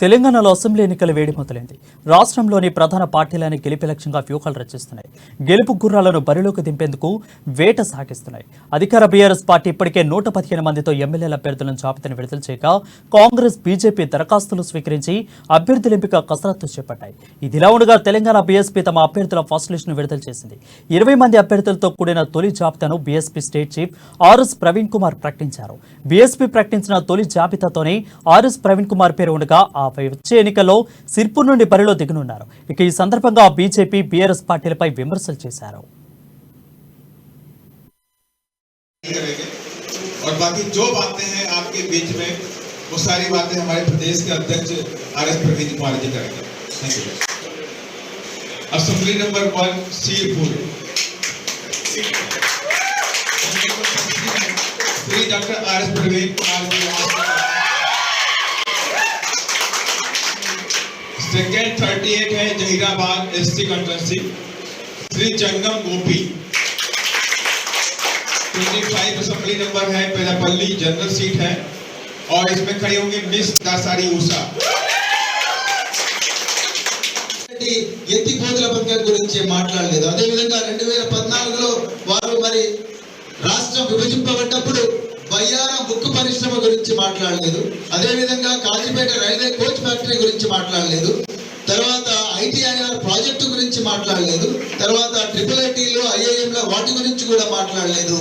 తెలంగాణలో అసెంబ్లీ ఎన్నికల వేడి మొదలైంది. రాష్ట్రంలోని ప్రధాన పార్టీలను గెలిపే లక్ష్యంగా వ్యూహాలు రచిస్తున్నాయి. గెలుపు గుర్రాలను బరిలోకి దింపేందుకు వేట సాగిస్తున్నాయి. అధికార బీఆర్ఎస్ పార్టీ ఇప్పటికే 115 మందితో ఎమ్మెల్యేల అభ్యర్థులను జాబితాను విడుదల చేయగా కాంగ్రెస్, బీజేపీ దరఖాస్తులు స్వీకరించి అభ్యర్థుల ఎంపిక కసరత్తు చేపట్టాయి. ఇదిలా ఉండగా తెలంగాణ బీఎస్పీ తమ అభ్యర్థుల ఫస్ట్ లిస్ట్ ను విడుదల చేసింది. 20 మంది అభ్యర్థులతో కూడిన తొలి జాబితాను BSP state chief RS Praveen Kumar ప్రకటించారు. బీఎస్పీ ప్రకటించిన తొలి జాబితాతోనే ఆర్ఎస్ ప్రవీణ్ కుమార్ పేరు ఉండగా వచ్చే ఎన్నికల్లో సిర్పూర్ నుండి బరిలో దిగనున్నారు. ఇక ఈ సందర్భంగా బీజేపీ, బీఆర్ఎస్ పార్టీలపై విమర్శలు చేశారు. और बाकी जो बातें हैं आपके बीच में वो सारी बातें हमारे प्रदेश के अध्यक्ष आरएस प्रवीण कुमार जी करेंगे। Thank you. Assembly number 1 Sirpur Shri doctor RS Praveen Kumar ji. Second 38 है जहीराबाद एसटी कंस्टिट्यूंसी श्री जंगम गोपी। 25 असेंबली नंबर है पेरापल्ली जनरल सीट है और इसमें खड़ी होंगी मिस दासारी उषा। ఎత్తిపోతల పథకం గురించి మాట్లాడలేదు. అదే విధంగా 2014లో వారు మరి రాష్ట్రం విభజింపబడ్డప్పుడు బయ్యారం బుక్కు పరిశ్రమ గురించి మాట్లాడలేదు. అదే విధంగా కాజీపేట రైల్వే కోచ్ ఫ్యాక్టరీ గురించి మాట్లాడలేదు. తర్వాత ఐటీఐఆర్ ప్రాజెక్టు గురించి మాట్లాడలేదు. తర్వాత ట్రిపుల్ ఐటీలో, ఐఐఎంలో వాటి గురించి కూడా మాట్లాడలేదు.